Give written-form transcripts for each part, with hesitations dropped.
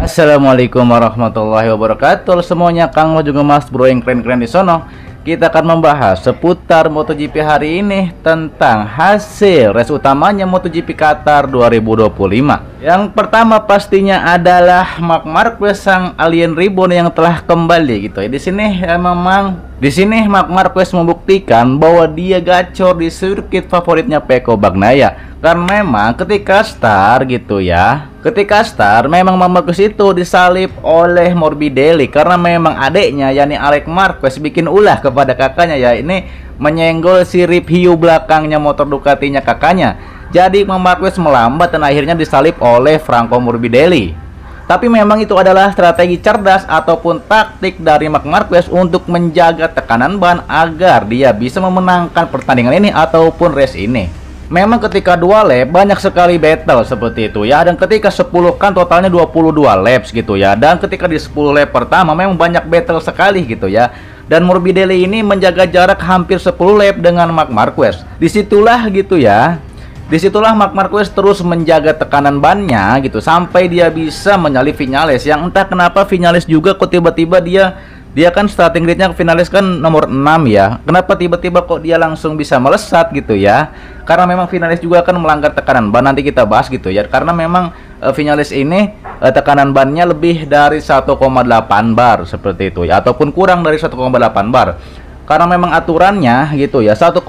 Assalamualaikum warahmatullahi wabarakatuh semuanya, Kang Mo juga Mas Bro yang keren-keren di sono. Kita akan membahas seputar MotoGP hari ini tentang hasil race utamanya MotoGP Qatar 2025. Yang pertama pastinya adalah Marc Marquez sang alien reborn yang telah kembali gitu ya. Di sini Marc Marquez membuktikan bahwa dia gacor di sirkuit favoritnya Pecco Bagnaia. Karena memang ketika start memang Marquez itu disalip oleh Morbidelli karena memang adiknya yakni Alex Marquez bikin ulah kepada kakaknya, ya ini menyenggol sirip hiu belakangnya motor Ducatinya kakaknya. Jadi Marquez melambat dan akhirnya disalip oleh Franco Morbidelli. Tapi memang itu adalah strategi cerdas ataupun taktik dari Marc Marquez untuk menjaga tekanan ban agar dia bisa memenangkan pertandingan ini ataupun race ini. Memang ketika 2 lap banyak sekali battle seperti itu ya. Dan ketika 10 kan totalnya 22 laps gitu ya. Dan ketika di 10 lap pertama memang banyak battle sekali gitu ya. Dan Morbidelli ini menjaga jarak hampir 10 lap dengan Marc Marquez. Disitulah Marc Marquez terus menjaga tekanan bannya gitu sampai dia bisa menyalip Viñales. Yang entah kenapa Viñales juga kok tiba-tiba dia kan starting gridnya Viñales kan nomor 6 ya. Kenapa tiba-tiba kok dia langsung bisa melesat gitu ya? Karena memang Viñales juga kan melanggar tekanan ban, nanti kita bahas gitu ya. Karena memang Viñales ini tekanan bannya lebih dari 1,8 bar seperti itu ya, ataupun kurang dari 1,8 bar. Karena memang aturannya gitu ya, 1,8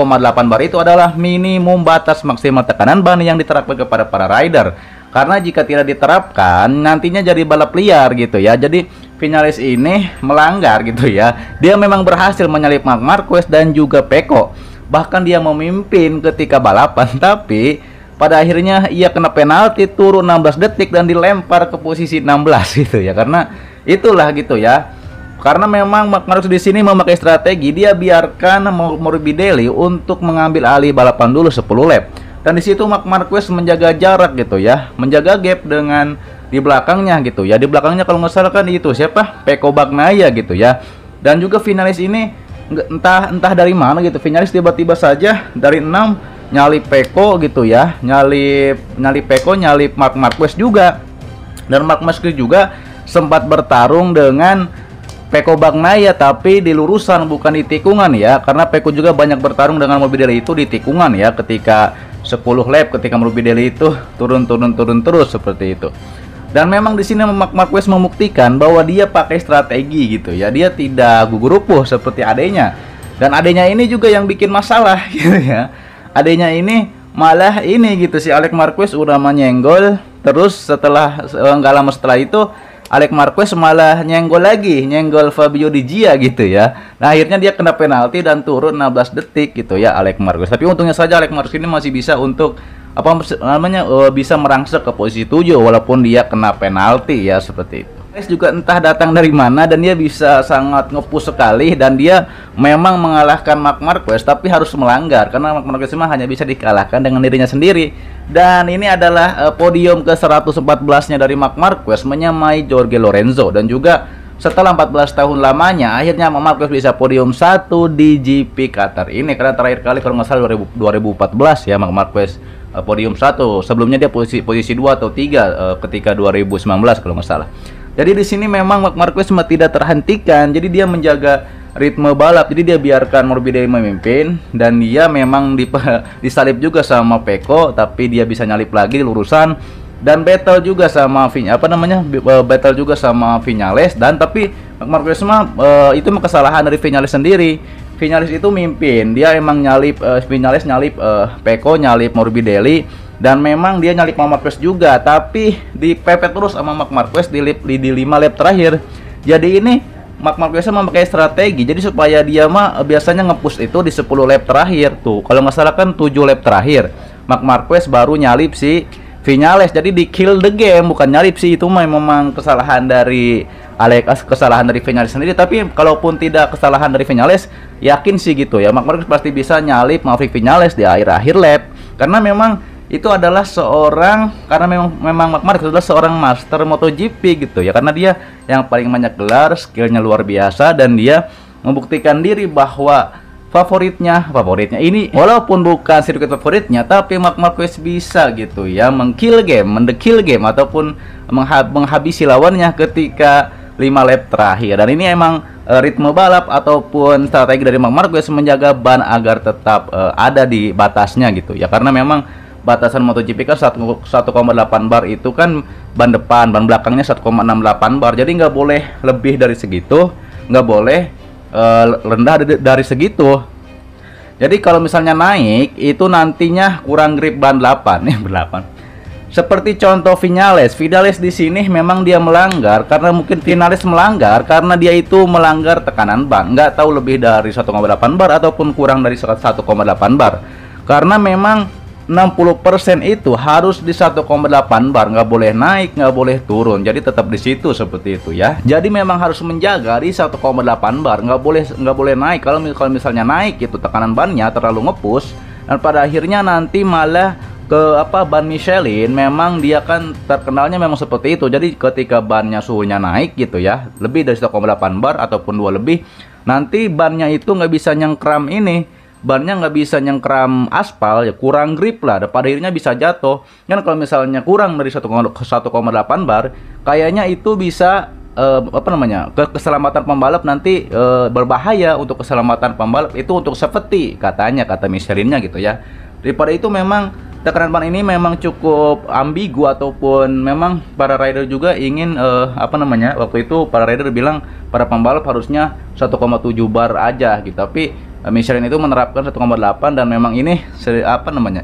bar itu adalah minimum batas maksimal tekanan ban yang diterapkan kepada para rider. Karena jika tidak diterapkan nantinya jadi balap liar gitu ya. Jadi Viñales ini melanggar gitu ya. Dia memang berhasil menyalip Marc Marquez dan juga Pecco. Bahkan dia memimpin ketika balapan, tapi pada akhirnya ia kena penalti turun 16 detik dan dilempar ke posisi 16 gitu ya. Karena itulah gitu ya. Karena memang Marc Marquez di sini memakai strategi, dia biarkan Morbidelli untuk mengambil alih balapan dulu 10 lap. Dan di situ Marc Marquez menjaga jarak gitu ya, menjaga gap dengan di belakangnya gitu ya. Di belakangnya kalau nggak salah kan itu siapa? Pecco Bagnaia gitu ya. Dan juga Viñales ini entah dari mana gitu. Viñales tiba-tiba saja dari 6 nyalip Pecco gitu ya. Nyalip Pecco, nyalip Marc Marquez juga. Dan Marc Marquez juga sempat bertarung dengan Pecco Bagnaia tapi di lurusan bukan di tikungan ya. Karena Pecco juga banyak bertarung dengan Morbidelli itu di tikungan ya, ketika 10 lap ketika Morbidelli itu turun terus seperti itu. Dan memang di sini Marc Marquez membuktikan bahwa dia pakai strategi gitu ya. Dia tidak gugurupuh seperti adanya. Dan adanya ini juga yang bikin masalah gitu ya. Adanya ini malah ini gitu, si Alex Marquez udah menyenggol, terus setelah nggak lama setelah itu Alex Marquez malah nyenggol Fabio Di Gia gitu ya. Nah akhirnya dia kena penalti dan turun 16 detik gitu ya Alex Marquez. Tapi untungnya saja Alex Marquez ini masih bisa untuk bisa merangsek ke posisi 7 walaupun dia kena penalti ya, seperti itu. Marquez juga entah datang dari mana dan dia bisa sangat ngepush sekali, dan dia memang mengalahkan Marc Marquez tapi harus melanggar karena Marc Marquez hanya bisa dikalahkan dengan dirinya sendiri. Dan ini adalah podium ke 114-nya dari Marc Marquez menyamai Jorge Lorenzo. Dan juga setelah 14 tahun lamanya akhirnya Marc Marquez bisa podium 1 di GP Qatar ini, karena terakhir kali kalau nggak salah 2014 ya Marc Marquez podium 1. Sebelumnya dia posisi 2 atau 3 ketika 2019 kalau nggak salah. Jadi di sini memang Marc Marquez tidak terhentikan. Jadi dia menjaga ritme balap. Jadi dia biarkan Morbidelli memimpin, dan dia memang disalip juga sama Pecco, tapi dia bisa nyalip lagi di lurusan. Dan battle juga sama Viñales, dan tapi Marc Marquez itu kesalahan dari Viñales sendiri. Viñales itu mimpin, dia emang nyalip Viñales nyalip Pecco, nyalip Morbidelli, dan memang dia nyalip Marc Marquez juga, tapi dipepet terus sama Marc Marquez di 5 lap terakhir. Jadi ini Marc Marquez memakai strategi, jadi supaya dia biasanya nge-push itu di 10 lap terakhir tuh. Kalau nggak salah kan 7 lap terakhir Marc Marquez baru nyalip si Viñales. Jadi di kill the game, bukan nyalip sih. Itu memang kesalahan dari Viñales sendiri. Tapi kalaupun tidak kesalahan dari Viñales, yakin sih gitu ya, Marc Marquez pasti bisa nyalip Maverick Viñales di akhir lap. Karena memang itu adalah memang Marc Marquez adalah seorang master MotoGP gitu ya. Karena dia yang paling banyak gelar, skillnya luar biasa, dan dia membuktikan diri bahwa favoritnya ini walaupun bukan sirkuit favoritnya, tapi Marc Marquez bisa gitu ya mengkill game, mendekill game ataupun menghabisi lawannya ketika 5 lap terakhir. Dan ini emang ritme balap ataupun strategi dari Marc Marquez menjaga ban agar tetap ada di batasnya gitu ya, karena memang batasan MotoGP kan 1,8 bar itu kan ban depan, ban belakangnya 1,68 bar, jadi nggak boleh lebih dari segitu, nggak boleh rendah dari segitu. Jadi kalau misalnya naik itu nantinya kurang grip ban 8 nih, 8. Seperti contoh Vinales di sini memang dia melanggar karena mungkin Vinales melanggar karena dia itu melanggar tekanan ban, nggak tahu lebih dari 1,8 bar ataupun kurang dari 1,8 bar. Karena memang 60% itu harus di 1,8 bar, nggak boleh naik, nggak boleh turun, jadi tetap di situ seperti itu ya. Jadi memang harus menjaga di 1,8 bar, nggak boleh naik. Kalau misalnya naik itu tekanan bannya terlalu ngepush, dan pada akhirnya nanti malah ke ban Michelin, memang dia kan terkenalnya memang seperti itu. Jadi ketika bannya suhunya naik gitu ya, lebih dari 1,8 bar ataupun 2 lebih, nanti bannya itu nggak bisa nyengkram bannya nggak bisa nyengkram aspal ya, kurang grip lah, dan pada akhirnya bisa jatuh. Kan kalau misalnya kurang dari 1,8 bar, kayaknya itu bisa keselamatan pembalap nanti berbahaya untuk keselamatan pembalap itu, untuk safety katanya, kata Michelinnya gitu ya. Daripada itu memang tekanan ban ini memang cukup ambigu, ataupun memang para rider juga ingin waktu itu para rider bilang para pembalap harusnya 1,7 bar aja gitu, tapi Michelin itu menerapkan 1,8, dan memang ini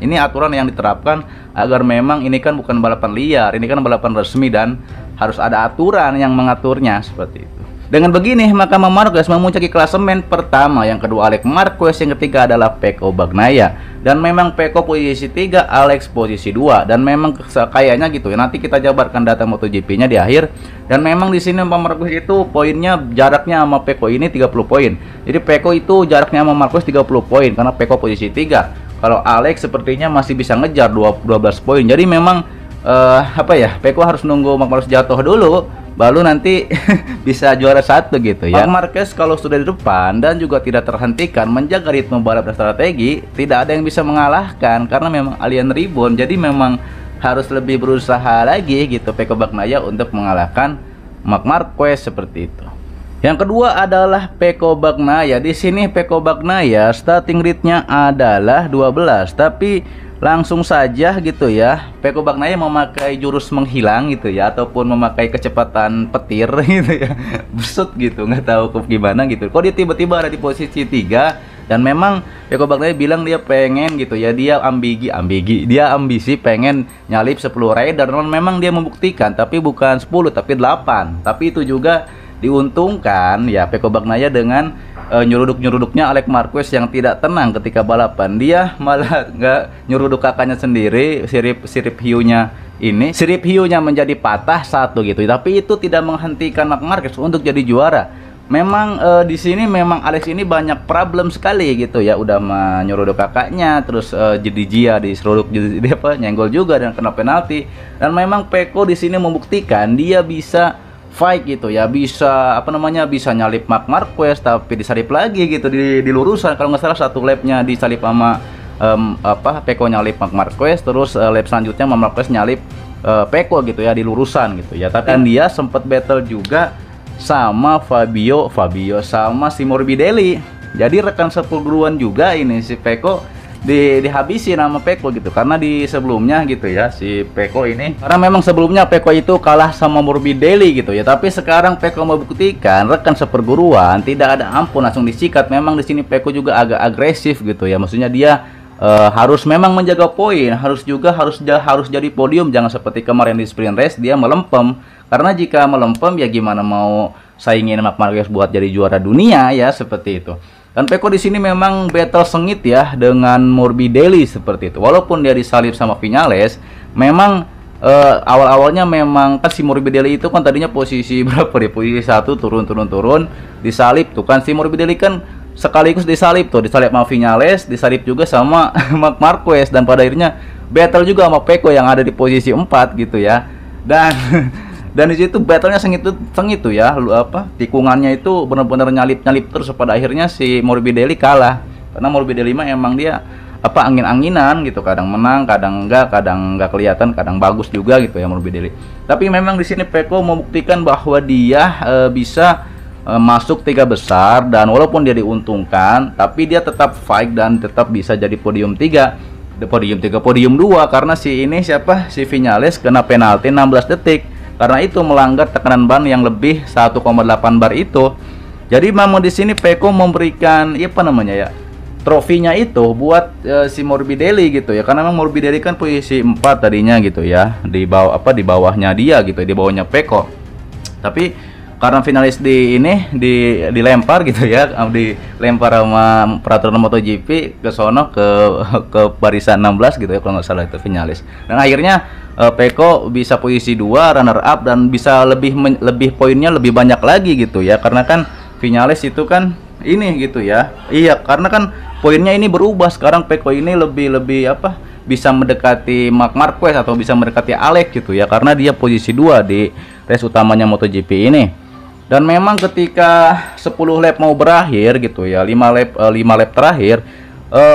ini aturan yang diterapkan agar memang ini kan bukan balapan liar, ini kan balapan resmi dan harus ada aturan yang mengaturnya seperti itu. Dengan begini maka Marc Marquez memuncaki klasemen pertama, yang kedua Alex Marquez, yang ketiga adalah Pecco Bagnaia. Dan memang Pecco posisi 3, Alex posisi 2, dan memang kayaknya gitu ya, nanti kita jabarkan data MotoGP-nya di akhir. Dan memang di sini Marc Marquez itu poinnya, jaraknya sama Pecco ini 30 poin. Jadi Pecco itu jaraknya sama Marquez 30 poin karena Pecco posisi 3. Kalau Alex sepertinya masih bisa ngejar 12 poin. Jadi memang Pecco harus nunggu Marc Marquez jatuh dulu, baru nanti bisa juara 1 gitu ya. Marc Marquez kalau sudah di depan dan juga tidak terhentikan menjaga ritme balap dan strategi, tidak ada yang bisa mengalahkan karena memang alien reborn. Jadi memang harus lebih berusaha lagi gitu Pecco Bagnaia untuk mengalahkan Marc Marquez seperti itu. Yang kedua adalah Pecco Bagnaia. Di sini Pecco Bagnaia starting rate-nya adalah 12, tapi langsung saja gitu ya Pecco Bagnaia memakai jurus menghilang gitu ya, ataupun memakai kecepatan petir gitu ya, besut gitu, nggak tahu gimana gitu. Kok dia tiba-tiba ada di posisi 3, dan memang Pecco Bagnaia bilang dia pengen gitu ya, dia ambisi pengen nyalip 10 rider, dan memang dia membuktikan, tapi bukan 10 tapi 8. Tapi itu juga diuntungkan ya Pecco Bagnaia dengan nyeruduk-nyeruduknya Alex Marquez yang tidak tenang ketika balapan. Dia malah nggak nyeruduk kakaknya sendiri, sirip hiunya menjadi patah 1 gitu. Tapi itu tidak menghentikan Marc Marquez untuk jadi juara. Memang di sini memang Alex ini banyak problem sekali gitu ya, udah menyeruduk kakaknya, terus jadi dia diseruduk, dia nyenggol juga dan kena penalti. Dan memang Pecco di sini membuktikan dia bisa fight gitu ya, bisa bisa nyalip Marc Marquez, tapi disalip lagi gitu di lurusan. Kalau nggak salah 1 lapnya disalip sama Pecco nyalip Marc Marquez, terus lap selanjutnya Marc Marquez nyalip Pecco gitu ya di lurusan gitu ya. Tapi kan dia sempat battle juga sama Fabio sama si Morbidelli. Jadi rekan seperguruan juga ini si Pecco dihabisi nama Pecco gitu, karena di sebelumnya gitu ya si Pecco ini, karena memang sebelumnya Pecco itu kalah sama Morbidelli gitu ya, tapi sekarang Pecco membuktikan rekan seperguruan tidak ada ampun, langsung disikat. Memang di sini Pecco juga agak agresif gitu ya, maksudnya dia harus memang menjaga poin, harus jadi podium, jangan seperti kemarin di sprint race dia melempem, karena jika melempem ya gimana mau saingin Marc Marquez buat jadi juara dunia ya, seperti itu. Dan Pecco di sini memang battle sengit ya dengan Morbidelli seperti itu. Walaupun dia disalip sama Vinales, memang awal-awalnya memang kan si Morbidelli itu kan tadinya posisi berapa deh? Posisi 1 turun disalip tuh kan si Morbidelli kan sekaligus disalip sama Vinales, disalip juga sama Marc Marquez, dan pada akhirnya battle juga sama Pecco yang ada di posisi 4 gitu ya. Dan di situ battlenya sengit tuh ya, tikungannya itu benar-benar nyalip terus, pada akhirnya si Morbidelli kalah. Karena Morbidelli mah emang dia angin-anginan gitu, kadang menang, kadang enggak kelihatan, kadang bagus juga gitu ya Morbidelli. Tapi memang di sini Peko membuktikan bahwa dia bisa masuk 3 besar, dan walaupun dia diuntungkan, tapi dia tetap fight dan tetap bisa jadi podium 3, podium 2 karena si Viñales kena penalti 16 detik. Karena itu melanggar tekanan ban yang lebih 1,8 bar itu. Jadi memang di sini Peko memberikan trofinya itu buat si Morbidelli gitu ya, karena memang Morbidelli kan posisi 4 tadinya gitu ya, di bawahnya dia gitu, di bawahnya Peko. Tapi karena finalis dilempar gitu ya, dilempar sama peraturan MotoGP ke sono ke barisan 16 gitu ya kalau nggak salah itu finalis. Dan akhirnya Peko bisa posisi 2 runner up dan bisa lebih poinnya lebih banyak lagi gitu ya, karena kan finalis itu kan ini gitu ya. Iya, karena kan poinnya ini berubah sekarang. Peko ini lebih bisa mendekati Marc Marquez atau bisa mendekati Alex gitu ya, karena dia posisi 2 di race utamanya MotoGP ini. Dan memang ketika 10 lap mau berakhir gitu ya, 5 lap terakhir,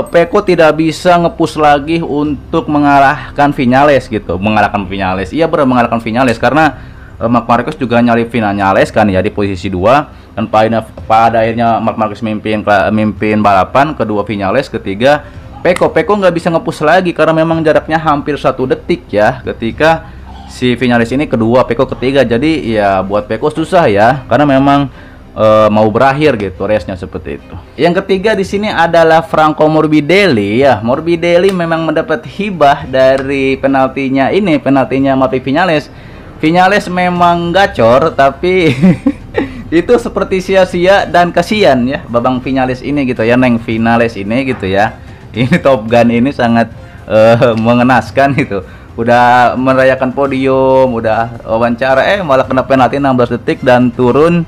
Peko tidak bisa ngepush lagi untuk mengalahkan Viñales gitu. Iya benar, mengalahkan Viñales karena Marc Marquez juga nyalip Viñales kan ya di posisi 2, dan pada akhirnya Marc Marquez mimpin balapan, kedua Viñales, ketiga Peko nggak bisa ngepush lagi karena memang jaraknya hampir 1 detik ya ketika si Viñales ini kedua, Peko ketiga. Jadi ya buat Peko susah ya, karena memang mau berakhir gitu race-nya seperti itu. Yang ketiga di sini adalah Franco Morbidelli ya. Morbidelli memang mendapat hibah dari penaltinya Maverick Viñales. Viñales memang gacor, tapi itu seperti sia-sia dan kasihan ya babang Viñales ini gitu ya, Neng Viñales ini gitu ya. Ini Top Gun ini sangat mengenaskan gitu. Udah merayakan podium, udah wawancara, malah kena penalti 16 detik dan turun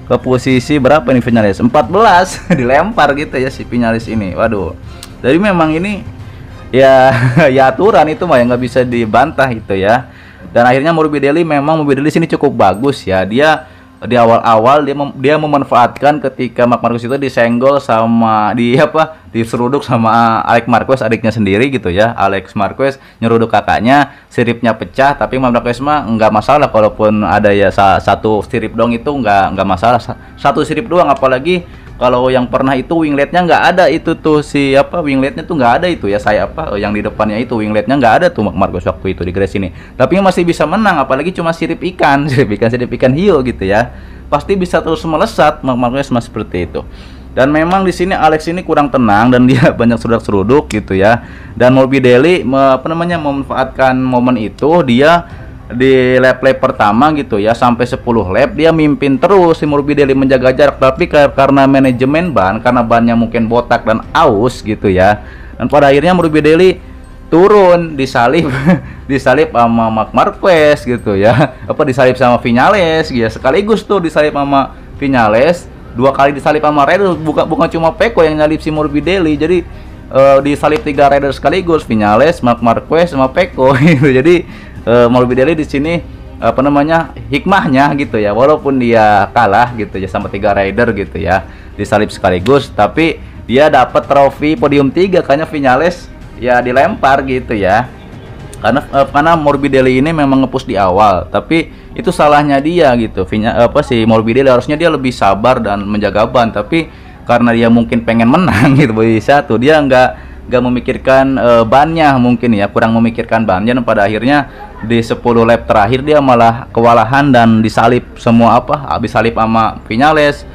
ke posisi berapa nih Viñales? 14 dilempar gitu ya si Viñales ini. Waduh. Jadi memang ini ya ya aturan itu mah yang nggak bisa dibantah gitu ya. Dan akhirnya Morbidelli sini cukup bagus ya. Dia di awal-awal dia memanfaatkan ketika Marc Marquez itu disenggol sama diseruduk sama Alex Marquez, adiknya sendiri gitu ya. Alex Marquez nyeruduk kakaknya, siripnya pecah, tapi Marc Marquez mah nggak masalah kalaupun ada ya satu sirip dong, itu nggak masalah, satu sirip doang. Apalagi kalau yang pernah itu wingletnya nggak ada, itu tuh wingletnya tuh nggak ada itu ya, yang di depannya itu wingletnya nggak ada tuh Marquez waktu itu di race ini, tapi masih bisa menang. Apalagi cuma sirip ikan hiu gitu ya, pasti bisa terus melesat Marquez mas seperti itu. Dan memang di sini Alex ini kurang tenang dan dia banyak seruduk gitu ya. Dan Morbidelli memanfaatkan momen itu, dia di lap pertama gitu ya sampai 10 lap dia mimpin terus si Morbidelli menjaga jarak, tapi karena manajemen ban, karena bannya mungkin botak dan aus gitu ya, dan pada akhirnya Morbidelli turun disalip sama Marc Marquez gitu ya, disalip sama Viñales ya, sekaligus tuh disalip sama Viñales, 2 kali disalip sama rider, bukan cuma Peko yang nyalip si Morbidelli. Jadi disalip 3 rider sekaligus, Viñales, Marc Marquez sama Peko gitu. Jadi Morbidelli di sini hikmahnya gitu ya, walaupun dia kalah gitu ya sama 3 rider gitu ya, disalip sekaligus, tapi dia dapat trofi podium 3 karena Viñales ya dilempar gitu ya. Karena Morbidelli ini memang ngepush di awal, tapi itu salahnya dia gitu. Si Morbidelli harusnya dia lebih sabar dan menjaga ban, tapi karena dia mungkin pengen menang gitu bisa tuh, dia nggak memikirkan bannya, mungkin ya kurang memikirkan bannya, dan pada akhirnya di 10 lap terakhir dia malah kewalahan dan disalip semua habis salip sama Viñales,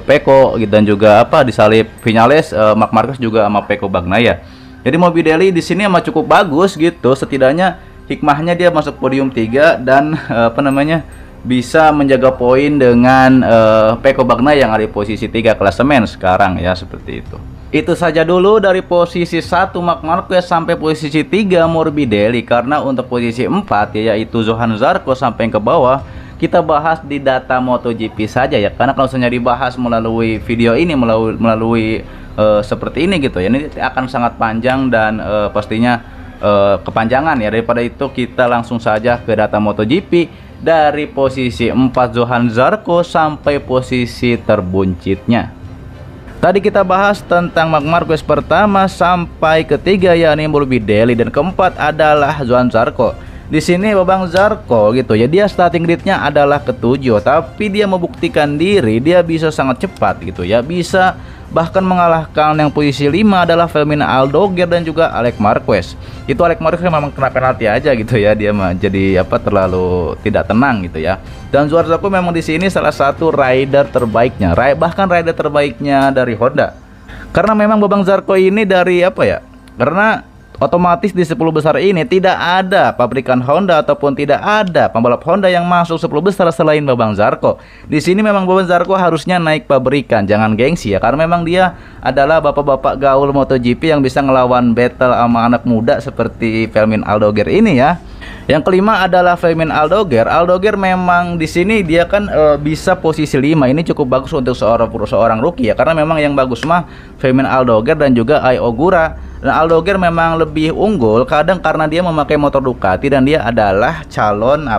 Peko gitu, dan juga disalip Viñales, Marc Marquez juga sama Peko Bagnaia. Jadi Morbidelli di sini emang cukup bagus gitu, setidaknya hikmahnya dia masuk podium 3 dan bisa menjaga poin dengan Peko Bagnaia yang ada di posisi 3 klasemen sekarang ya, seperti itu. Itu saja dulu dari posisi 1 Marc Marquez sampai posisi 3 Morbidelli. Karena untuk posisi 4 yaitu Johann Zarco sampai ke bawah, kita bahas di data MotoGP saja ya. Karena kalau misalnya dibahas melalui video ini, melalui seperti ini gitu ya, ini akan sangat panjang dan pastinya kepanjangan ya. Daripada itu kita langsung saja ke data MotoGP dari posisi 4 Johann Zarco sampai posisi terbuncitnya. Tadi kita bahas tentang Marc Marquez pertama sampai ketiga, yakni Morbidelli, dan keempat adalah Johann Zarco. Di sini Babang Zarco gitu ya, dia starting gridnya adalah ketujuh, tapi dia membuktikan diri, dia bisa sangat cepat gitu ya, bisa bahkan mengalahkan yang posisi 5 adalah Fermin Aldoger dan juga Alex Marquez. Itu Alex Marquez memang kena penalti aja gitu ya, dia mah jadi terlalu tidak tenang gitu ya. Dan Johann Zarco memang di sini salah satu rider terbaiknya, bahkan rider terbaiknya dari Honda. Karena memang Babang Zarco ini dari karena otomatis di 10 besar ini tidak ada pabrikan Honda ataupun tidak ada pembalap Honda yang masuk 10 besar selain Babang Zarco. Di sini memang Babang Zarco harusnya naik pabrikan, jangan gengsi ya, karena memang dia adalah bapak-bapak gaul MotoGP yang bisa ngelawan battle sama anak muda seperti Fermin Aldoger ini ya. Yang kelima adalah Fermin Aldoger. Aldoger memang di sini dia kan bisa posisi 5. Ini cukup bagus untuk seorang rookie ya, karena memang yang bagus mah Fermin Aldoger dan juga Ai Ogura. Dan Aldoger memang lebih unggul kadang karena dia memakai motor Ducati dan dia adalah calon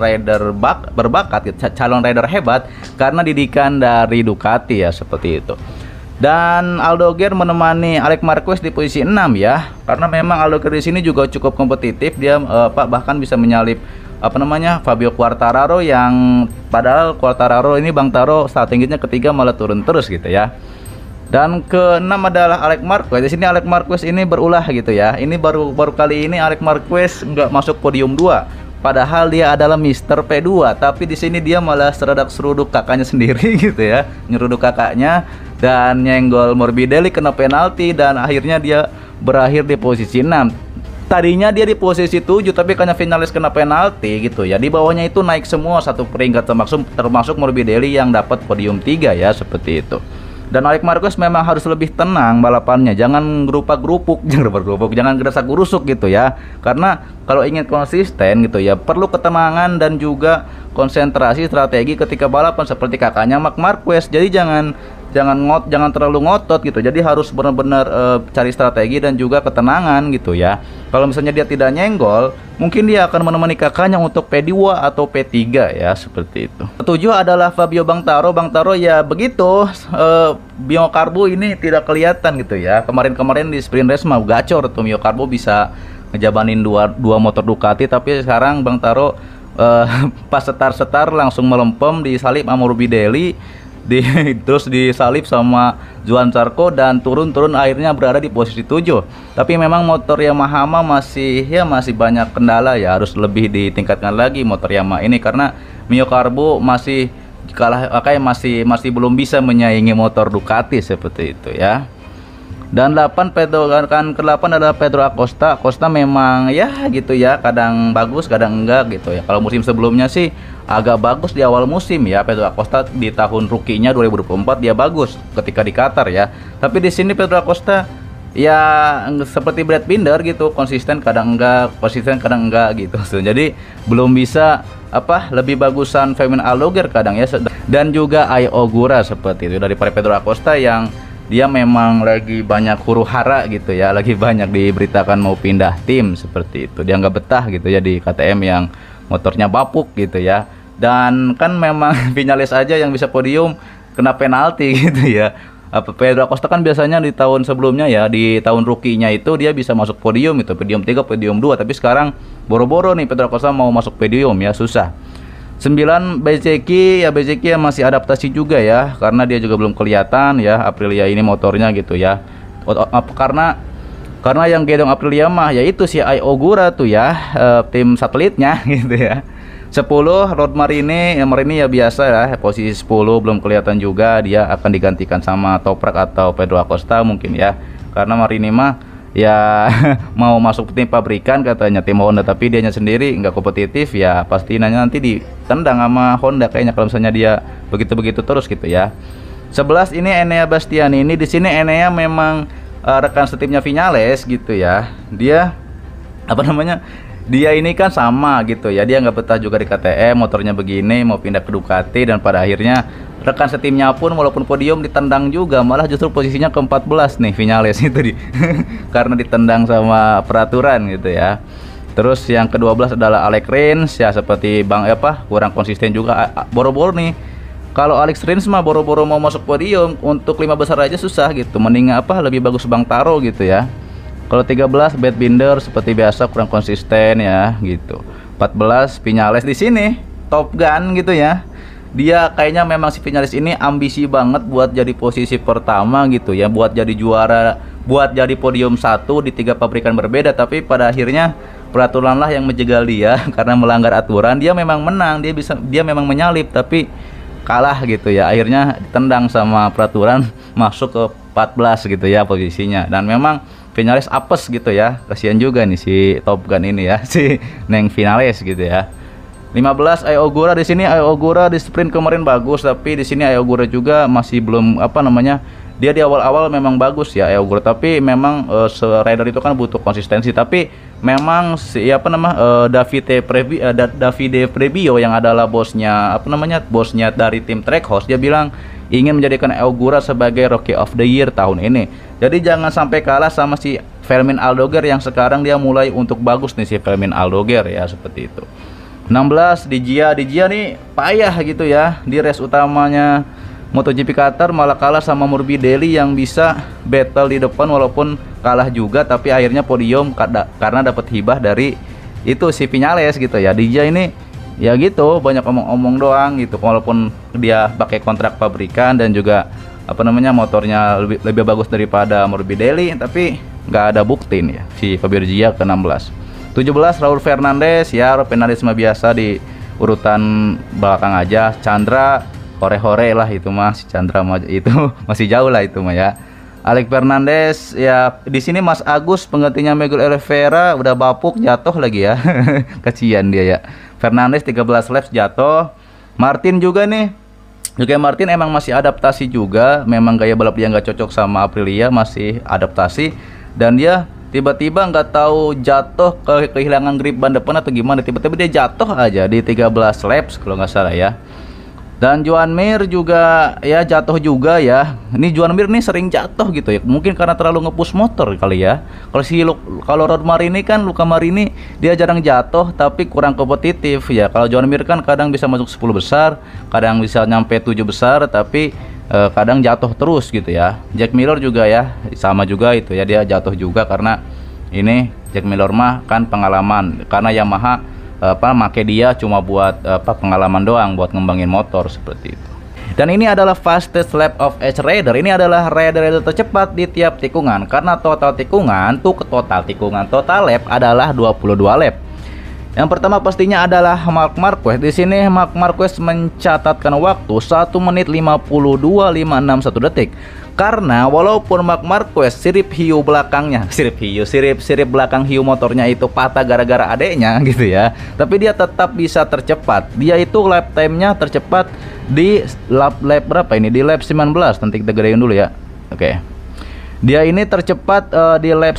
rider berbakat, calon rider hebat karena didikan dari Ducati ya, seperti itu. Dan Aldoger menemani Alex Marquez di posisi 6 ya, karena memang Aldoger di sini juga cukup kompetitif, dia bahkan bisa menyalip Fabio Quartararo, yang padahal Quartararo ini Bang Taro starting gridnya ketiga malah turun terus gitu ya. Dan keenam adalah Alex Marquez. Di sini Alex Marquez ini berulah gitu ya. Ini baru kali ini Alex Marquez nggak masuk podium 2. Padahal dia adalah Mister P2, tapi di sini dia malah seruduk kakaknya sendiri gitu ya. Nyeruduk kakaknya dan nyenggol Morbidelli, kena penalti dan akhirnya dia berakhir di posisi 6. Tadinya dia di posisi 7 tapi karena finalis kena penalti gitu ya. Di bawahnya itu naik semua satu peringkat termasuk Morbidelli yang dapat podium 3 ya, seperti itu. Dan Alex Marquez memang harus lebih tenang balapannya, jangan gerupuk-gerupuk, jangan gerasak-gerusuk gitu ya. Karena kalau ingin konsisten gitu ya, perlu ketenangan dan juga konsentrasi strategi ketika balapan seperti kakaknya Marc Marquez. Jadi jangan terlalu ngotot gitu. Jadi harus benar-benar cari strategi dan juga ketenangan gitu ya. Kalau misalnya dia tidak nyenggol, mungkin dia akan menemani kakaknya untuk P2 atau P3 ya, seperti itu. Ketujuh adalah Fabio Bangtaro. Bangtaro ya begitu, Biocarbo ini tidak kelihatan gitu ya. Kemarin di sprint race mah gacor tuh Biocarbo bisa ngejabanin dua motor Ducati, tapi sekarang Bangtaro pas setar langsung melempem, disalip sama Morbidelli, terus disalip sama Johann Zarco dan turun akhirnya berada di posisi 7. Tapi memang motor Yamaha masih banyak kendala ya, harus lebih ditingkatkan lagi motor Yamaha ini karena Biocarbo masih masih belum bisa menyaingi motor Ducati seperti itu ya. Dan ke-8 adalah Pedro Acosta. Acosta memang ya gitu ya, kadang bagus kadang enggak gitu ya. Kalau musim sebelumnya sih agak bagus di awal musim ya. Pedro Acosta di tahun rookie-nya 2024 dia bagus ketika di Qatar ya. Tapi di sini Pedro Acosta ya seperti Brad Binder gitu, konsisten kadang enggak gitu. Jadi belum bisa lebih bagusan Fermin Aldoger kadang ya, dan juga Ai Ogura seperti itu daripada Pedro Acosta yang dia memang lagi banyak huru-hara gitu ya, lagi banyak diberitakan mau pindah tim seperti itu. Dia nggak betah gitu ya di KTM yang motornya bapuk gitu ya. Dan kan memang finalis aja yang bisa podium kena penalti gitu ya. Pedro Acosta kan biasanya di tahun sebelumnya ya, di tahun rookie-nya itu dia bisa masuk podium itu, podium 3, podium 2, tapi sekarang boro-boro nih Pedro Acosta mau masuk podium ya, susah. 9 Bezzecchi ya, masih adaptasi juga ya, karena dia juga belum kelihatan ya Aprilia ini motornya gitu ya. Karena yang gedong Aprilia mah yaitu si Ai Ogura tuh ya, tim satelitnya gitu ya. 10 Rod Marini ya biasa ya, posisi 10 belum kelihatan juga, dia akan digantikan sama Toprak atau Pedro Acosta mungkin ya. Karena Marini mah ya mau masuk tim pabrikan katanya tim Honda, tapi dianya sendiri nggak kompetitif ya, pasti nanti ditendang sama Honda kayaknya kalau misalnya dia begitu terus gitu ya. 11 ini Enea Bastianini. Ini di sini Enea memang rekan setimnya Viñales gitu ya. Dia dia ini kan sama gitu ya, dia nggak betah juga di KTM, motornya begini mau pindah ke Ducati, dan pada akhirnya rekan setimnya pun walaupun podium ditendang juga, malah justru posisinya ke-14 nih Viñales itu karena ditendang sama peraturan gitu ya. Terus yang ke-12 adalah Alex Rins ya, seperti kurang konsisten juga, boro-boro nih Kalau Alex Rins mah boro-boro mau masuk podium, untuk 5 besar aja susah gitu. Mending apa, lebih bagus Bang Taro gitu ya. Kalau 13 Bad Binder seperti biasa kurang konsisten ya gitu. 14 Viñales di sini Top Gun gitu ya. Dia kayaknya memang si Viñales ini ambisi banget buat jadi posisi pertama gitu ya, buat jadi juara, buat jadi podium 1 di 3 pabrikan berbeda. Tapi pada akhirnya peraturan lah yang menjegal dia karena melanggar aturan. Dia memang menang, dia memang menyalip tapi kalah gitu ya, akhirnya ditendang sama peraturan masuk ke 14 gitu ya posisinya. Dan memang Viñales apes gitu ya, kasihan juga nih si Top Gun ini ya, si Neng Viñales gitu ya. 15 Ai Ogura di sini. Ai Ogura di sprint kemarin bagus, tapi di sini Ai Ogura juga masih belum apa namanya, dia di awal-awal memang bagus ya Ai Ogura, tapi memang rider itu kan butuh konsistensi. Tapi memang si apa nama Davide Prebio yang adalah bosnya apa namanya, bosnya dari tim Trackhouse, dia bilang ingin menjadikan Ai Ogura sebagai Rookie of the Year tahun ini. Jadi jangan sampai kalah sama si Fermin Aldoger yang sekarang dia mulai untuk bagus nih si Fermin Aldoger ya, seperti itu. 16 Di Gia nih payah gitu ya, di race utamanya MotoGP Qatar malah kalah sama Morbidelli yang bisa battle di depan, walaupun kalah juga tapi akhirnya podium karena dapat hibah dari itu si Viñales gitu ya. Di Gia ini ya gitu, banyak omong-omong doang gitu, walaupun dia pakai kontrak pabrikan dan juga apa namanya motornya lebih bagus daripada Morbidelli, tapi nggak ada bukti nih ya si Fabio Gia ke 16. 17 Raul Fernandez ya, Raul Fernandez mah biasa di urutan belakang aja. Chandra hore-hore lah itu mah, si Chandra mah itu masih jauh lah itu mah ya. Alex Fernandez ya, di sini Mas Agus penggantinya Miguel Oliveira udah bapuk jatuh lagi ya. Kasihan dia ya. Fernandez 13 laps jatuh. Martin juga nih, juga Martin emang masih adaptasi juga, memang gaya balap dia nggak cocok sama Aprilia, masih adaptasi. Dan dia tiba-tiba nggak tahu jatuh, kehilangan grip ban depan atau gimana, tiba-tiba dia jatuh aja di 13 laps kalau nggak salah ya. Dan Joan Mir juga ya jatuh juga ya. Ini Joan Mir nih sering jatuh gitu ya, mungkin karena terlalu ngepush motor kali ya. Kalau Rod Marini kan, Luca Marini dia jarang jatuh tapi kurang kompetitif ya. Kalau Joan Mir kan kadang bisa masuk 10 besar, kadang bisa nyampe 7 besar, tapi kadang jatuh terus gitu ya. Jack Miller juga ya sama juga itu ya, dia jatuh juga karena ini Jack Miller mah kan pengalaman, karena Yamaha make dia cuma buat pengalaman doang, buat ngembangin motor seperti itu. Dan ini adalah fastest lap of each rider. Ini adalah rider tercepat di tiap tikungan, karena total lap adalah 22 lap. Yang pertama pastinya adalah Marc Marquez. Di sini Marc Marquez mencatatkan waktu 1 menit 52.561 detik. Karena walaupun Marc Marquez sirip belakang hiu motornya itu patah gara-gara adeknya gitu ya, tapi dia tetap bisa tercepat. Dia itu lap time-nya tercepat di lap berapa ini? Di lap 19. Nanti kita gedein dulu ya. Oke. Dia ini tercepat di lap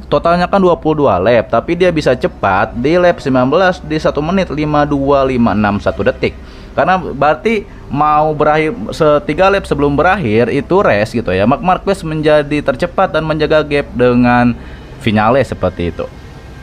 totalnya kan 22 lap, tapi dia bisa cepat di lap 19 di 1 menit 52.561 detik. Karena berarti mau berakhir 3 lap sebelum berakhir itu race gitu ya. Marc Marquez menjadi tercepat dan menjaga gap dengan Viñales seperti itu.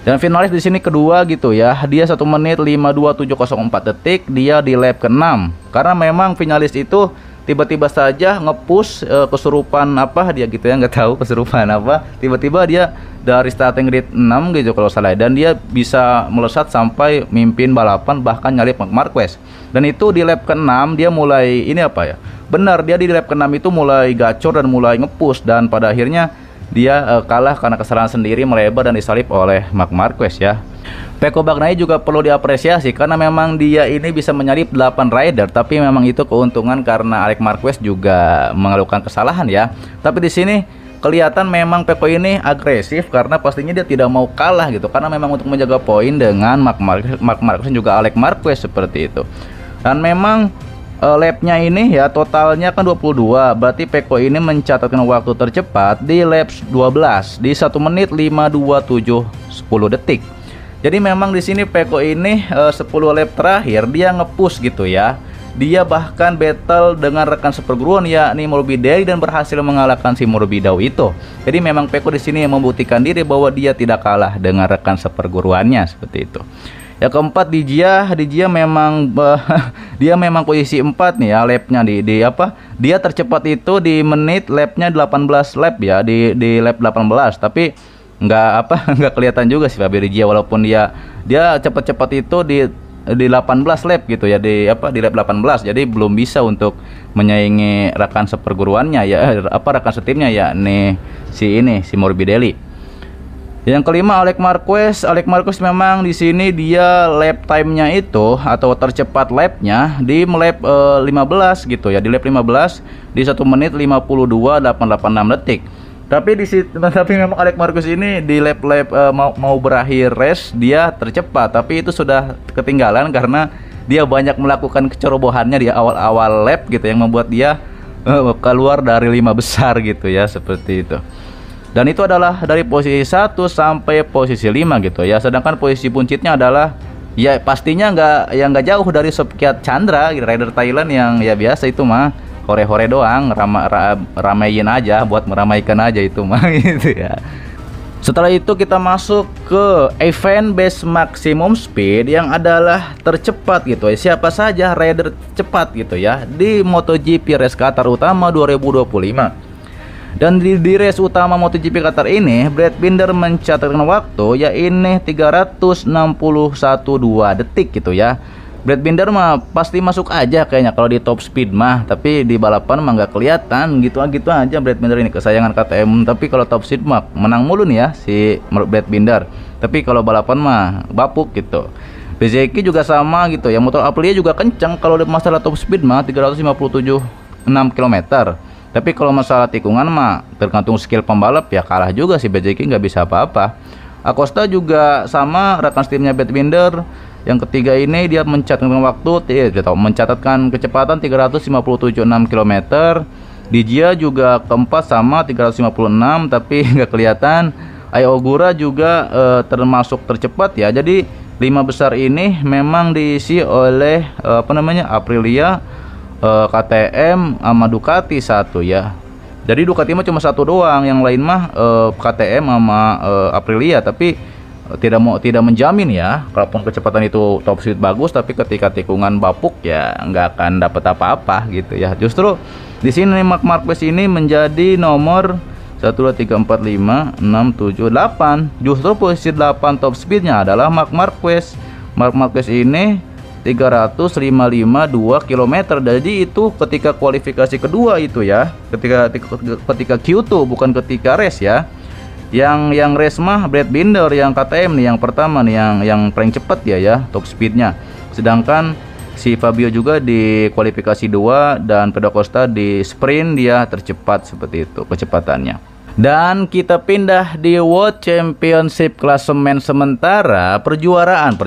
Dan Viñales di sini kedua gitu ya. Dia 1 menit 52.704 detik, dia di lap ke-6. Karena memang Viñales itu tiba-tiba saja ngepush kesurupan apa dia gitu ya, nggak tahu kesurupan apa, tiba-tiba dia dari starting grid 6 gitu kalau salah, dan dia bisa melesat sampai mimpin balapan bahkan nyalip Marc Marquez. Dan itu di lap ke-6 dia mulai ini apa ya, benar dia di lap ke-6 itu mulai gacor dan mulai ngepush, dan pada akhirnya dia kalah karena kesalahan sendiri, melebar dan disalip oleh Marc Marquez ya. Pecco Bagnaia juga perlu diapresiasi karena memang dia ini bisa menyalip 8 rider, tapi memang itu keuntungan karena Alex Marquez juga mengeluhkan kesalahan ya. Tapi di sini kelihatan memang Pecco ini agresif karena pastinya dia tidak mau kalah gitu, karena memang untuk menjaga poin dengan Marc Marquez dan juga Alex Marquez seperti itu. Dan memang lapnya ini ya totalnya kan 22, berarti Pecco ini mencatatkan waktu tercepat di lap 12 di 1 menit 52.710 detik. Jadi memang di sini Pecco ini 10 lap terakhir dia ngepush gitu ya. Dia bahkan battle dengan rekan seperguruan yakni Morbidelli dan berhasil mengalahkan si Morbidelli itu. Jadi memang Pecco di sini membuktikan diri bahwa dia tidak kalah dengan rekan seperguruannya seperti itu. Yang keempat Di Gia memang dia memang posisi 4 nih ya lapnya di apa? Dia tercepat itu di menit lapnya 18 lap ya di lap 18, tapi nggak apa nggak kelihatan juga sih Fabio Di Gia, walaupun dia cepat-cepat itu di 18 lap gitu ya, di lap 18, jadi belum bisa untuk menyaingi rekan seperguruannya ya, rekan setimnya ya nih si Morbidelli. Yang kelima Alex Marquez memang di sini dia lap time-nya itu atau tercepat lapnya di lap 15 gitu ya, di lap 15 di 1 menit 52.886 detik. Tapi memang Alex Marquez ini di lap mau berakhir race dia tercepat, tapi itu sudah ketinggalan karena dia banyak melakukan kecerobohannya di awal-awal lap gitu yang membuat dia keluar dari 5 besar gitu ya, seperti itu. Dan itu adalah dari posisi 1 sampai posisi 5 gitu ya. Sedangkan posisi buncitnya adalah ya pastinya nggak jauh dari Sophia Chandra, rider Thailand yang ya biasa itu mah hore-hore doang, ramein aja, buat meramaikan aja itu mah gitu ya. Setelah itu kita masuk ke event base maximum speed yang adalah tercepat gitu ya. Siapa saja rider cepat gitu ya di MotoGP Race Qatar Utama 2025. Dan di race utama MotoGP Qatar ini Brad Binder mencatatkan waktu ya ini 361.2 detik gitu ya. Brad Binder mah pasti masuk aja kayaknya kalau di top speed mah, tapi di balapan mah nggak kelihatan gitu aja Brad Binder ini, kesayangan KTM. Tapi kalau top speed mah menang mulu nih ya si Brad Binder, tapi kalau balapan mah bapuk gitu. Bezzecchi juga sama gitu ya, motor Aprilia juga kenceng kalau masalah top speed mah 357,6 km. Tapi kalau masalah tikungan mah tergantung skill pembalap ya, kalah juga si Bezzecchi, nggak bisa apa-apa. Acosta juga sama rekan timnya Brad Binder. Yang ketiga ini dia mencatatkan kecepatan 357,6 km. Di Gia juga keempat sama 356, tapi nggak kelihatan. Ai Ogura juga termasuk tercepat ya. Jadi 5 besar ini memang diisi oleh Aprilia, KTM sama Ducati satu ya. Jadi Ducati mah cuma satu doang, yang lain mah KTM sama Aprilia, tapi tidak menjamin ya. Kalaupun kecepatan itu top speed bagus, tapi ketika tikungan bapuk ya nggak akan dapat apa-apa gitu ya. Justru di sini Marc Marquez ini menjadi nomor 1 2 3 4 5 6 7 8. Justru posisi 8 top speednya adalah Marc Marquez. Marc Marquez ini 305,52 km. Jadi itu ketika kualifikasi kedua itu ya, ketika Q2 bukan ketika race ya. Yang race mah Brad Binder, yang KTM nih yang pertama nih yang paling cepat ya top speednya. Sedangkan si Fabio juga di kualifikasi 2 dan Pedro Acosta di sprint dia tercepat seperti itu kecepatannya. Dan kita pindah di World Championship klasemen sementara perjuaraan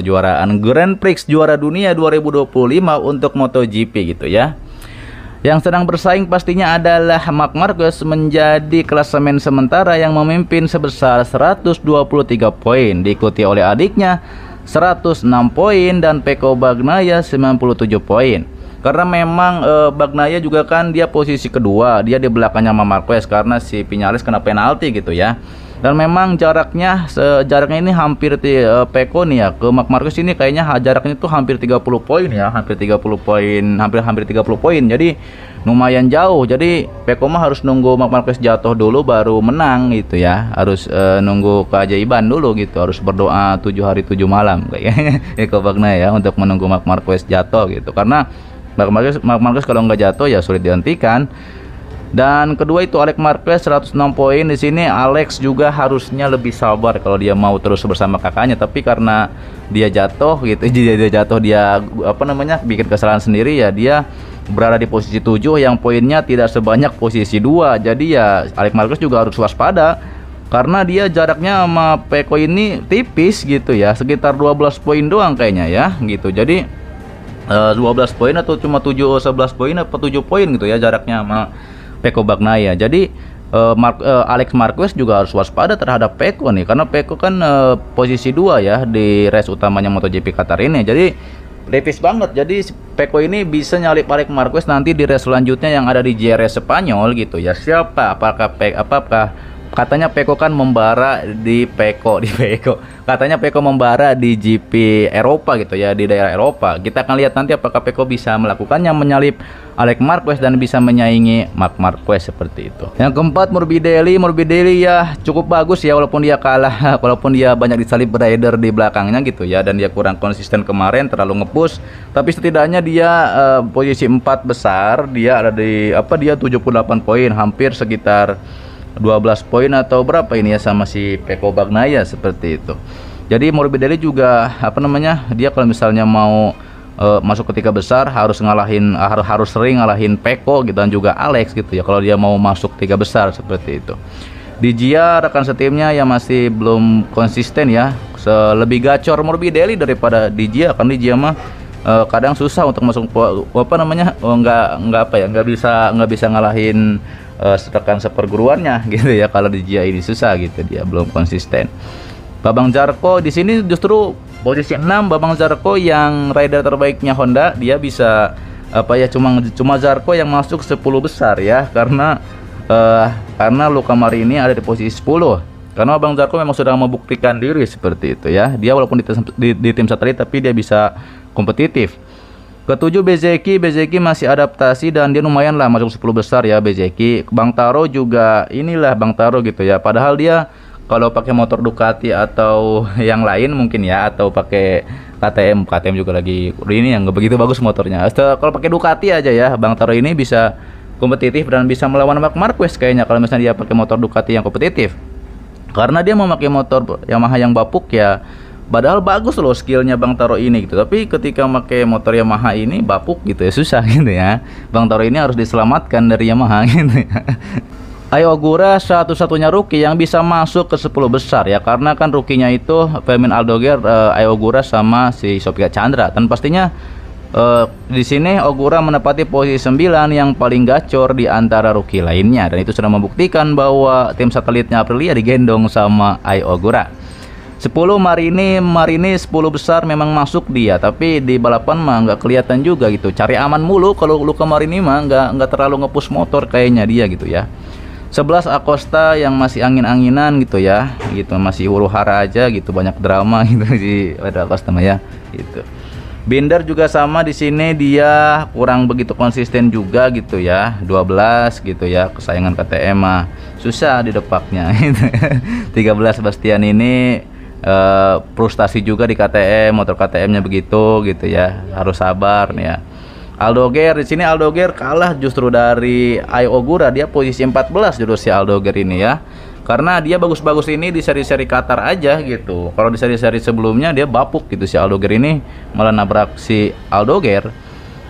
Grand Prix juara dunia 2025 untuk MotoGP gitu ya. Yang sedang bersaing pastinya adalah Marc Marquez menjadi klasemen sementara yang memimpin sebesar 123 poin, diikuti oleh adiknya 106 poin dan Pecco Bagnaia 97 poin. Karena memang Bagnaia juga kan dia posisi kedua, dia di belakangnya Marquez karena si Viñales kena penalti gitu ya. Dan memang jaraknya ini hampir Pecco nih ya ke Marc Marquez ini kayaknya jaraknya itu hampir 30 poin ya, hampir 30 poin. Jadi lumayan jauh. Jadi Pecco mah harus nunggu Marc Marquez jatuh dulu baru menang gitu ya. Harus nunggu keajaiban dulu gitu. Harus berdoa 7 hari 7 malam kayaknya Pecco Bagnaia ya untuk menunggu Marc Marquez jatuh gitu. Karena Marc Marquez kalau nggak jatuh ya sulit dihentikan. Dan kedua itu Alex Marquez 106 poin. Di sini Alex juga harusnya lebih sabar kalau dia mau terus bersama kakaknya, tapi karena dia jatuh gitu, dia bikin kesalahan sendiri ya, dia berada di posisi 7 yang poinnya tidak sebanyak posisi 2. Jadi ya Alex Marquez juga harus waspada karena dia jaraknya sama Pecco ini tipis gitu ya, sekitar 12 poin doang kayaknya ya gitu. Jadi 12 poin atau cuma 11 poin apa 7 poin gitu ya jaraknya sama Pecco Bagnaia. Jadi Alex Marquez juga harus waspada terhadap Pecco nih, karena Pecco kan posisi 2 ya di race utamanya MotoGP Qatar ini. Jadi tipis banget. Jadi Pecco ini bisa nyalip Alex Marquez nanti di race selanjutnya yang ada di JRS Spanyol gitu ya. Apakah Katanya Pecco kan membara di Pecco. Katanya Pecco membara di GP Eropa gitu ya, di daerah Eropa. Kita akan lihat nanti apakah Pecco bisa melakukannya, menyalip Alex Marquez dan bisa menyaingi Marc Marquez seperti itu. Yang keempat, Morbidelli ya cukup bagus ya, walaupun dia kalah, walaupun dia banyak disalip rider di belakangnya gitu ya, dan dia kurang konsisten kemarin, terlalu ngepush. Tapi setidaknya dia posisi 4 besar, dia ada di dia 78 poin, hampir sekitar 12 poin atau berapa ini ya sama si Pecco Bagnaia seperti itu. Jadi Morbidelli juga dia kalau misalnya mau masuk ke 3 besar harus sering ngalahin Pecco gitu, dan juga Alex gitu ya kalau dia mau masuk 3 besar seperti itu. Di Gia rekan setimnya yang masih belum konsisten ya, lebih gacor Morbidelli daripada di Gia, kan di Gia mah kadang susah untuk masuk nggak bisa ngalahin rekan seperguruannya gitu ya. Kalau di Gia ini susah gitu, dia belum konsisten. Babang Zarco di sini justru posisi 6. Babang Zarco yang rider terbaiknya Honda, dia bisa cuma Zarco yang masuk 10 besar ya, karena Luca Marini ada di posisi 10. Karena Bang Zarco memang sudah membuktikan diri seperti itu ya. Dia walaupun di tim satelit tapi dia bisa kompetitif. Ketujuh, Bezzecchi masih adaptasi dan dia lumayan lah masuk 10 besar ya Bezzecchi. Bang Taro juga inilah Bang Taro gitu ya. Padahal dia kalau pakai motor Ducati atau yang lain mungkin ya, atau pakai KTM juga lagi ini yang nggak begitu bagus motornya. Kalau pakai Ducati aja ya, Bang Taro ini bisa kompetitif dan bisa melawan Marc Marquez kayaknya kalau misalnya dia pakai motor Ducati yang kompetitif. Karena dia memakai motor Yamaha yang bapuk ya. Padahal bagus loh skillnya Bang Taro ini gitu, tapi ketika pakai motor Yamaha ini bapuk gitu ya, susah gitu ya. Bang Taro ini harus diselamatkan dari Yamaha gitu ya. Ai Ogura satu-satunya rookie yang bisa masuk ke 10 besar ya, karena kan rookie-nya itu Fermin Aldoger, Ai Ogura sama si Sofia Chandra. Dan pastinya di sini Ogura menepati posisi 9 yang paling gacor di antara rookie lainnya, dan itu sudah membuktikan bahwa tim satelitnya Aprilia digendong sama Ai Ogura. 10 Marini 10 besar memang masuk dia, tapi di balapan mah nggak kelihatan juga gitu, cari aman mulu. Kalau Luca Marini mah nggak terlalu ngepush motor kayaknya dia gitu ya. 11 Acosta yang masih angin-anginan gitu ya, gitu masih huru-hara aja gitu, banyak drama gitu di Acosta mah ya gitu. Binder juga sama di sini, dia kurang begitu konsisten juga gitu ya, 12 gitu ya, kesayangan KTM mah susah didepaknya gitu. 13 Bastian ini frustasi juga di KTM, motor KTM-nya begitu gitu ya, harus sabar nih ya. Aldoger di sini, Aldoger kalah justru dari Ai Ogura, dia posisi 14 justru si Aldoger ini ya. Karena dia bagus-bagus ini di seri-seri Qatar aja gitu. Kalau di seri-seri sebelumnya dia bapuk gitu, si Aldoger ini malah nabrak si Aldoger.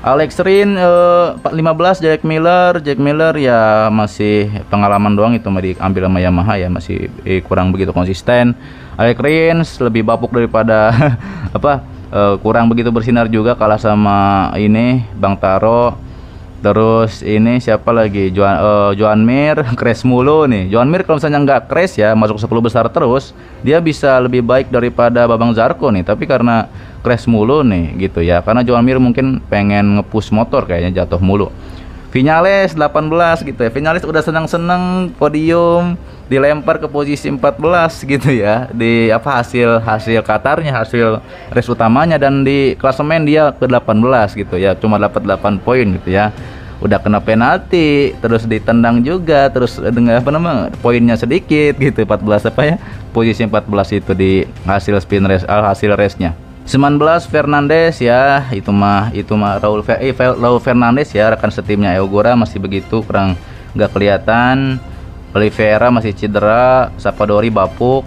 Alex Rins 15 Jack Miller ya masih pengalaman doang, itu mau diambil sama Yamaha ya, masih kurang begitu konsisten. Alex Rins lebih bapuk daripada kurang begitu bersinar juga, kalah sama ini Bang Taro. Terus ini siapa lagi, Joan Mir crash mulu nih. Joan Mir kalau misalnya nggak crash ya, masuk 10 besar terus, dia bisa lebih baik daripada Babang Zarco nih. Tapi karena crash mulu nih gitu ya, karena Joan Mir mungkin pengen ngepush motor kayaknya, jatuh mulu. Viñales 18 gitu ya, Viñales udah senang-senang podium, dilempar ke posisi 14 gitu ya, di hasil Qatarnya, hasil race utamanya, dan di klasemen dia ke 18 gitu ya, cuma dapat 8 poin gitu ya. Udah kena penalti, terus ditendang juga, terus dengan poinnya sedikit gitu, 14 posisi 14 itu di hasil spin race, hasil race-nya. 19 Fernandez ya, itu mah Raul Fernandez ya, rekan setimnya Ogura masih begitu, kurang nggak kelihatan. Oliveira masih cedera, Sapadori bapuk,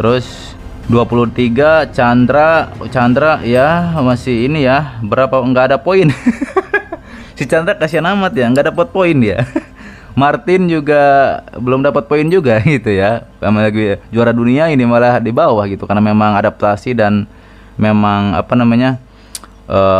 terus 23 Chandra ya masih ini ya, berapa nggak ada poin. Si Chandra kasihan amat ya, nggak dapat poin dia. Martin juga belum dapat poin juga gitu ya, sama lagi juara dunia ini malah di bawah gitu, karena memang adaptasi dan memang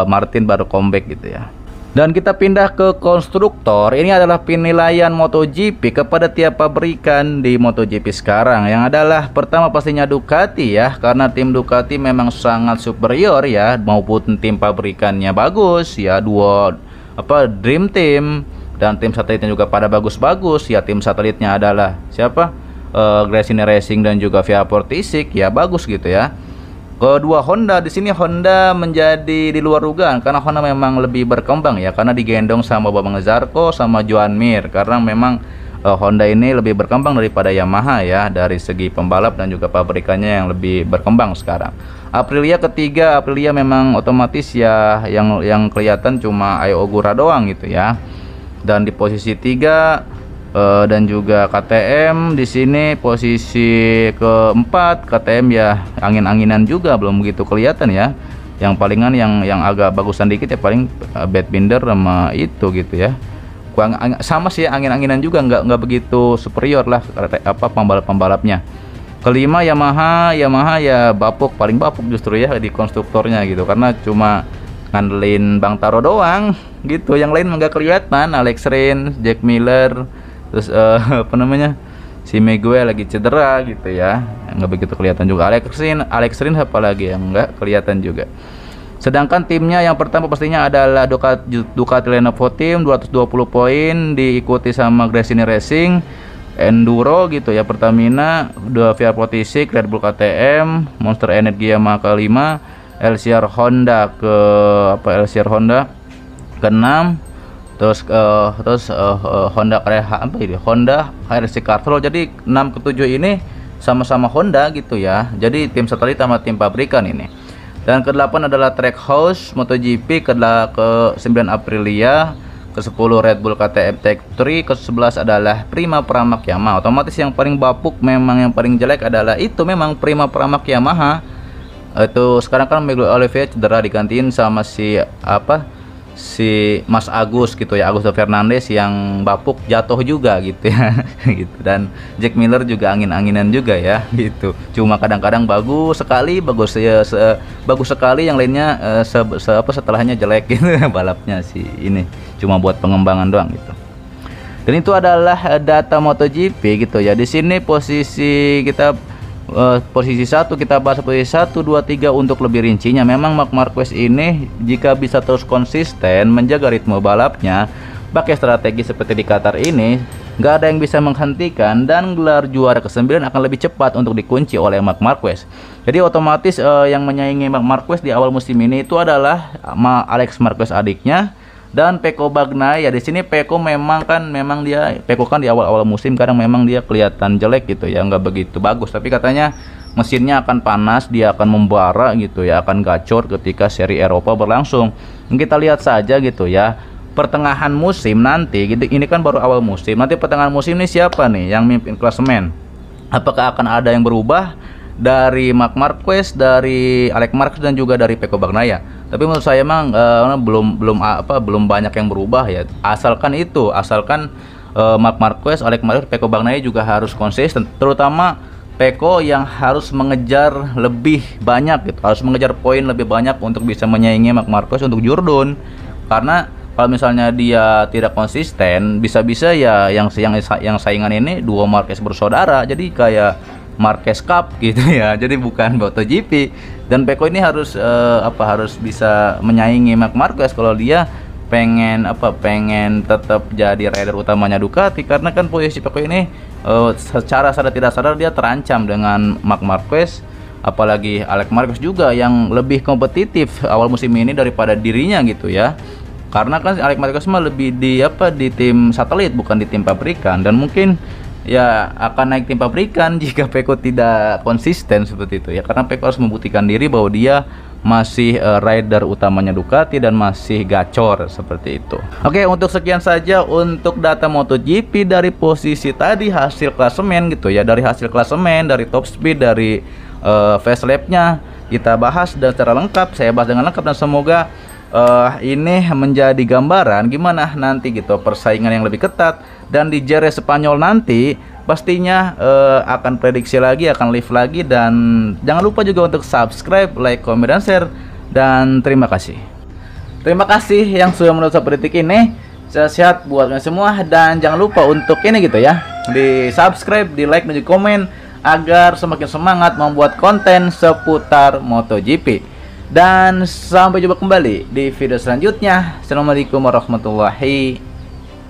Martin baru comeback gitu ya. Dan kita pindah ke konstruktor. Ini adalah penilaian MotoGP kepada tiap pabrikan di MotoGP sekarang, yang adalah pertama pastinya Ducati ya, karena tim Ducati memang sangat superior ya, maupun tim pabrikannya bagus ya, dua dream team dan tim satelitnya juga pada bagus-bagus ya. Tim satelitnya adalah siapa? Gresini Racing dan juga VR46 ya, bagus gitu ya. Kedua Honda, di sini Honda menjadi di luar dugaan karena Honda memang lebih berkembang ya, karena digendong sama Bambang Zarco sama Joan Mir, karena memang Honda ini lebih berkembang daripada Yamaha ya, dari segi pembalap dan juga pabrikannya yang lebih berkembang sekarang. Aprilia ketiga, Aprilia memang otomatis ya yang kelihatan cuma Ai Ogura doang gitu ya. Dan di posisi 3 dan juga KTM di sini posisi keempat. KTM ya angin-anginan juga, belum begitu kelihatan ya. Yang palingan yang agak bagusan dikit ya paling Badbinder sama itu gitu ya. Sama sih angin-anginan juga, nggak begitu superior lah apa pembalap-pembalapnya. Kelima Yamaha ya bapuk, paling bapuk justru ya di konstruktornya gitu, karena cuma ngandelin Bang Taro doang gitu, yang lain nggak kelihatan. Alex Rins, Jack Miller, terus apa namanya, si Miguel lagi cedera gitu ya, nggak begitu kelihatan juga. Alex Rins apalagi yang nggak kelihatan juga. Sedangkan timnya yang pertama pastinya adalah Ducati Lenovo Team 220 poin, diikuti sama Gresini Racing, Enduro gitu ya, Pertamina, VR46, Red Bull KTM, Monster Energy Yamaha ke-5, LCR Honda LCR Honda ke-6, terus Honda Honda HRC Castrol. Jadi 6 ke 7 ini sama-sama Honda gitu ya. Jadi tim satelit sama tim pabrikan ini. Dan ke-8 adalah Trackhouse MotoGP, ke-9 Aprilia, ke-10 Red Bull KTM Tech3, ke-11 adalah Prima Pramac Yamaha. Otomatis yang paling bapuk, memang yang paling jelek adalah itu memang Prima Pramac Yamaha. Itu sekarang kan Miguel Oliveira cedera, digantiin sama si Mas Agus gitu ya, Augusto Fernandes yang bapuk, jatuh juga gitu ya gitu. Dan Jack Miller juga angin-anginan juga ya gitu, cuma kadang-kadang bagus sekali, bagus sekali, yang lainnya setelahnya jelek gitu balapnya sih, ini cuma buat pengembangan doang gitu. Dan itu adalah data MotoGP gitu ya. Di sini posisi kita posisi 1 kita bahas, posisi 1, 2, 3 untuk lebih rincinya. Memang Marc Marquez ini jika bisa terus konsisten menjaga ritme balapnya, pakai strategi seperti di Qatar ini, nggak ada yang bisa menghentikan, dan gelar juara ke-9 akan lebih cepat untuk dikunci oleh Marc Marquez. Jadi otomatis yang menyaingi Marc Marquez di awal musim ini itu adalah Alex Marquez adiknya dan Pecco Bagnaia. Di sini Pecco Pecco kan di awal-awal musim kadang memang dia kelihatan jelek gitu ya, nggak begitu bagus, tapi katanya mesinnya akan panas, dia akan membara gitu ya, akan gacor ketika seri Eropa berlangsung. Kita lihat saja gitu ya, pertengahan musim nanti gitu, ini kan baru awal musim, nanti pertengahan musim ini siapa nih yang mimpin klasemen? Apakah akan ada yang berubah dari Marc Marquez, dari Alex Marquez, dan juga dari Pecco Bagnaia? Tapi menurut saya emang belum banyak yang berubah ya. Asalkan Marc Marquez, Alex Marquez, Pecco Bagnaia juga harus konsisten. Terutama Pecco yang harus mengejar lebih banyak gitu, harus mengejar poin lebih banyak untuk bisa menyaingi Marc Marquez untuk Jordan. Karena kalau misalnya dia tidak konsisten, bisa-bisa ya yang saingan ini dua Marquez bersaudara, jadi kayak Marquez Cup gitu ya, jadi bukan MotoGP. Dan Pecco ini harus bisa menyaingi Marc Marquez kalau dia pengen tetap jadi rider utamanya Ducati, karena kan posisi Pecco ini secara sadar tidak sadar dia terancam dengan Marc Marquez, apalagi Alex Marquez juga yang lebih kompetitif awal musim ini daripada dirinya gitu ya. Karena kan Alex Marquez mah lebih di tim satelit bukan di tim pabrikan, dan mungkin ya akan naik tim pabrikan jika Pecco tidak konsisten seperti itu ya, karena Pecco harus membuktikan diri bahwa dia masih rider utamanya Ducati dan masih gacor seperti itu. Oke, untuk sekian saja untuk data MotoGP dari posisi tadi, hasil klasemen gitu ya, dari hasil klasemen, dari top speed, dari fast lap-nya kita bahas dan secara lengkap, saya bahas dengan lengkap, dan semoga ini menjadi gambaran gimana nanti gitu persaingan yang lebih ketat. Dan di Jerez Spanyol nanti pastinya akan prediksi lagi, akan live lagi, dan jangan lupa juga untuk subscribe, like, komen, dan share. Dan terima kasih yang sudah menonton sampai detik ini. Sehat buat kalian semua, dan jangan lupa untuk ini gitu ya, di subscribe, di like, dan di komen agar semakin semangat membuat konten seputar MotoGP. Dan sampai jumpa kembali di video selanjutnya. Assalamualaikum warahmatullahi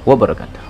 wabarakatuh.